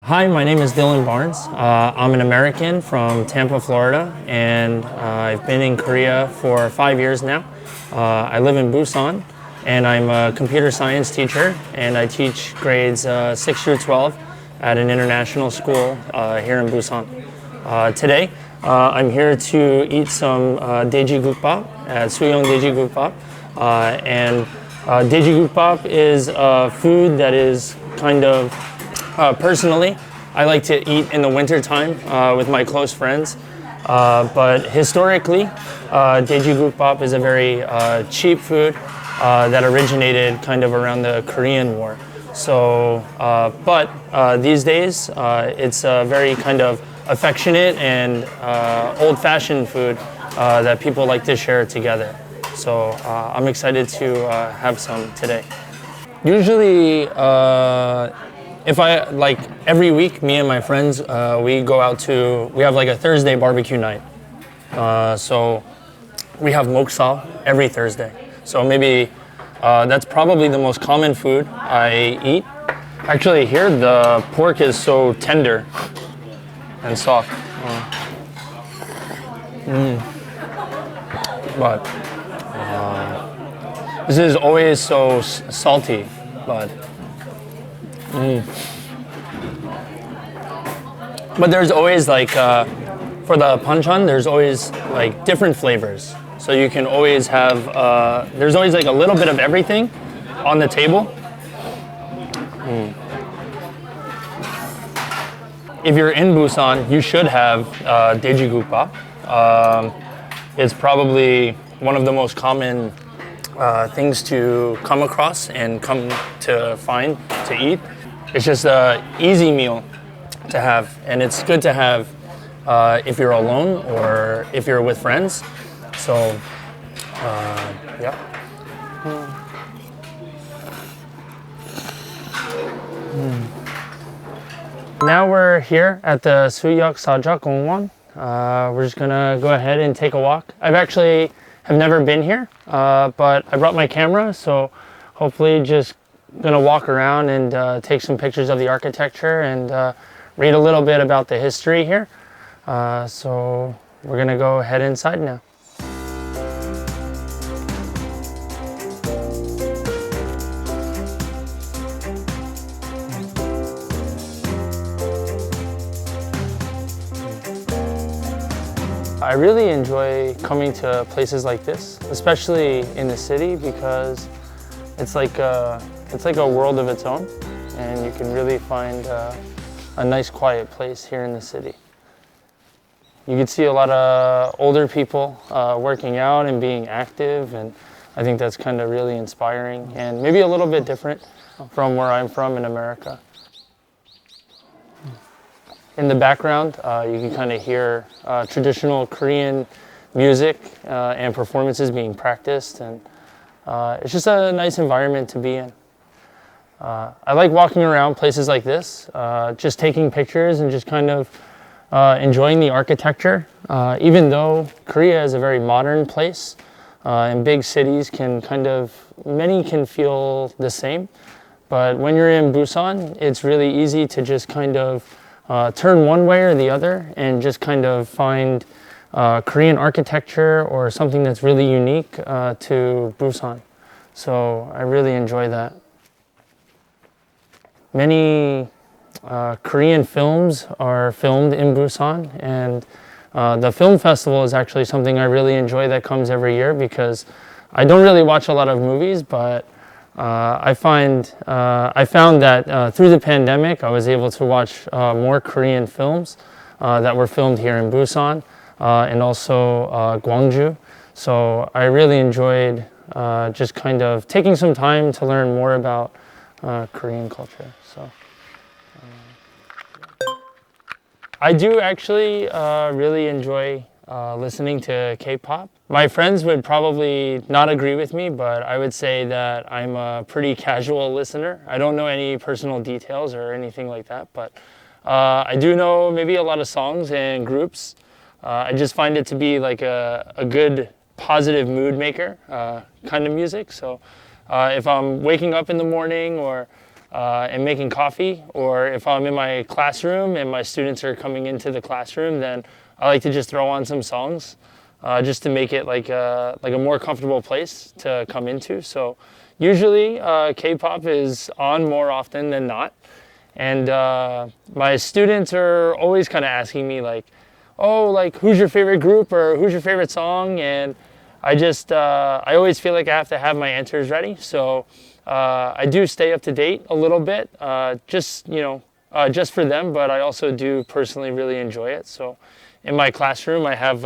Hi, my name is Dylan Barnes. I'm an American from Tampa, Florida, and I've been in Korea for 5 years now. I live in Busan, and I'm a computer science teacher, and I teach grades 6 through 12 at an international school here in Busan. Today, I'm here to eat some daejigukbap at Suyong Daejigukbap, and daejigukbap is a food that is kind of personally, I like to eat in the winter time with my close friends. But historically, daejigukbap is a very cheap food that originated kind of around the Korean War. So, but these days, it's a very kind of affectionate and old-fashioned food that people like to share together. So I'm excited to have some today. Usually, if I like every week, me and my friends, we go out we have like a Thursday barbecue night. So we have moksal every Thursday. So maybe that's probably the most common food I eat. Actually, here the pork is so tender and soft. But this is always so salty, but. But there's always like, for the panchan, there's always like different flavors. So you can always have, there's always like a little bit of everything on the table. If you're in Busan, you should have daejigukbap. It's probably one of the most common things to come across and come to find to eat. It's just an easy meal to have, and it's good to have if you're alone or if you're with friends. So, yeah. Now we're here at the Suyok Sajak Gongwon. We're just gonna go ahead and take a walk. I've actually have never been here, but I brought my camera, so hopefully just gonna walk around and take some pictures of the architecture and read a little bit about the history here. So we're gonna go head inside now. I really enjoy coming to places like this, especially in the city, because it's like a world of its own, and you can really find a nice quiet place here in the city. You can see a lot of older people working out and being active, and I think that's kind of really inspiring and maybe a little bit different from where I'm from in America. In the background, you can kind of hear traditional Korean music and performances being practiced, and it's just a nice environment to be in. I like walking around places like this, just taking pictures and just kind of enjoying the architecture. Even though Korea is a very modern place, and big cities many can feel the same. But when you're in Busan, it's really easy to just kind of turn one way or the other and just kind of find Korean architecture or something that's really unique to Busan. So I really enjoy that. Many Korean films are filmed in Busan, and the film festival is actually something I really enjoy that comes every year, because I don't really watch a lot of movies, but I found that through the pandemic I was able to watch more Korean films that were filmed here in Busan and also Gwangju. So I really enjoyed just kind of taking some time to learn more about Korean culture. So I do actually really enjoy listening to K-pop. My friends would probably not agree with me, but I would say that I'm a pretty casual listener. I don't know any personal details or anything like that, but I do know maybe a lot of songs and groups. I just find it to be like a good positive mood maker kind of music. So if I'm waking up in the morning or and making coffee, or if I'm in my classroom and my students are coming into the classroom, then I like to just throw on some songs just to make it like a more comfortable place to come into. So usually K-pop is on more often than not. And my students are always kind of asking me like, oh, like who's your favorite group or who's your favorite song? And I always feel like I have to have my answers ready. So I do stay up to date a little bit, just for them, but I also do personally really enjoy it. So in my classroom, I have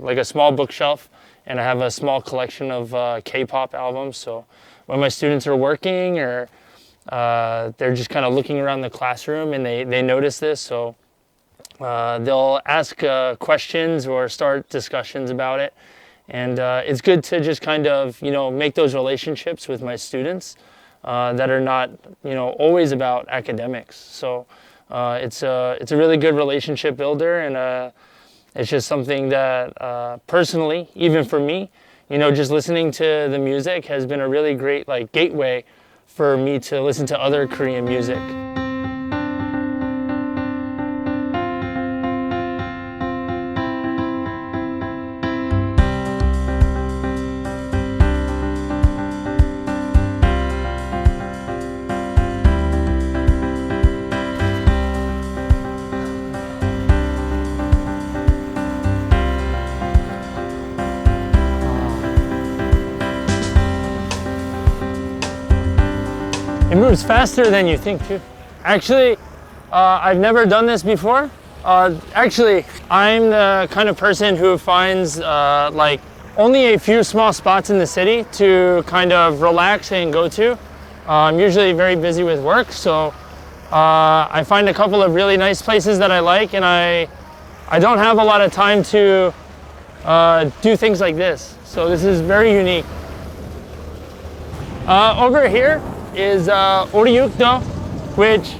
like a small bookshelf, and I have a small collection of K-pop albums. So when my students are working or they're just kind of looking around the classroom and they notice this, so they'll ask questions or start discussions about it. And it's good to just kind of, make those relationships with my students that are not, always about academics. So it's a really good relationship builder, and it's just something that personally, even for me, just listening to the music has been a really great like gateway for me to listen to other Korean music. It moves faster than you think too. Actually, I've never done this before. Actually, I'm the kind of person who finds like only a few small spots in the city to kind of relax and go to. I'm usually very busy with work, so I find a couple of really nice places that I like, and I don't have a lot of time to do things like this. So this is very unique. Over here is Oryukdo, which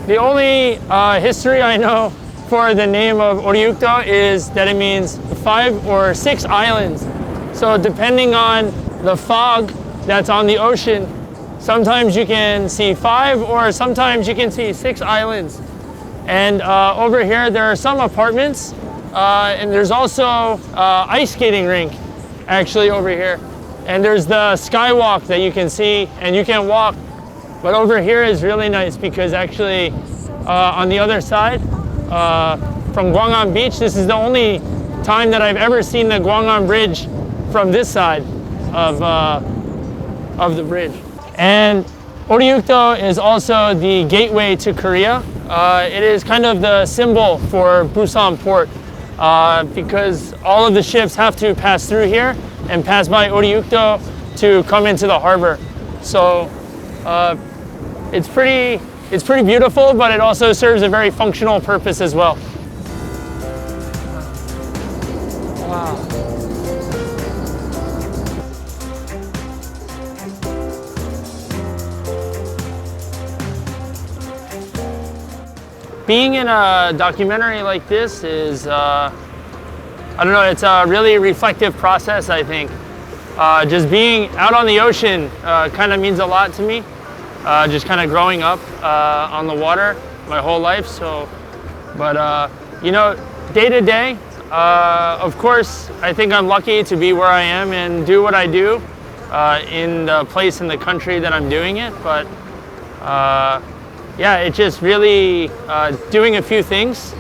the only history I know for the name of Oryukdo is that it means 5 or 6 islands. So depending on the fog that's on the ocean, sometimes you can see 5 or sometimes you can see 6 islands. And over here there are some apartments, and there's also ice skating rink actually over here. And there's the skywalk that you can see, and you can walk. But over here is really nice because actually on the other side, from Gwangan Beach, this is the only time that I've ever seen the Gwangan Bridge from this side of the bridge. And Oryukdo is also the gateway to Korea. It is kind of the symbol for Busan port because all of the ships have to pass through here and pass by Oryukdo to come into the harbor. So it's pretty beautiful, but it also serves a very functional purpose as well. Wow. Being in a documentary like this is, I don't know, it's a really reflective process, I think. Just being out on the ocean kind of means a lot to me. Just kind of growing up on the water my whole life. So, but day to day, of course, I think I'm lucky to be where I am and do what I do in the place in the country that I'm doing it. But yeah, it's just really doing a few things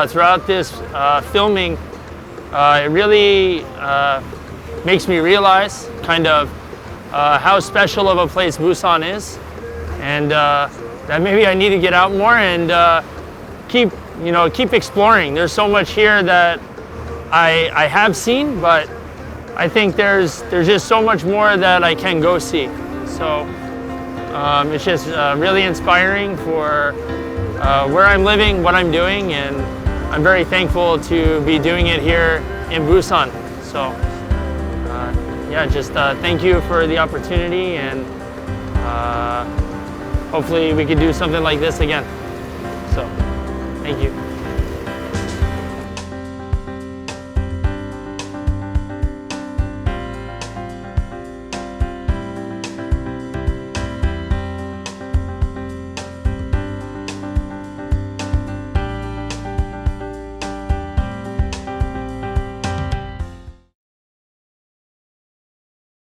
throughout this filming. It really makes me realize kind of how special of a place Busan is, and that maybe I need to get out more and keep exploring. There's so much here that I have seen, but I think there's just so much more that I can go see. So it's just really inspiring for where I'm living, what I'm doing, and I'm very thankful to be doing it here in Busan. So yeah, just thank you for the opportunity, and hopefully we can do something like this again. So thank you.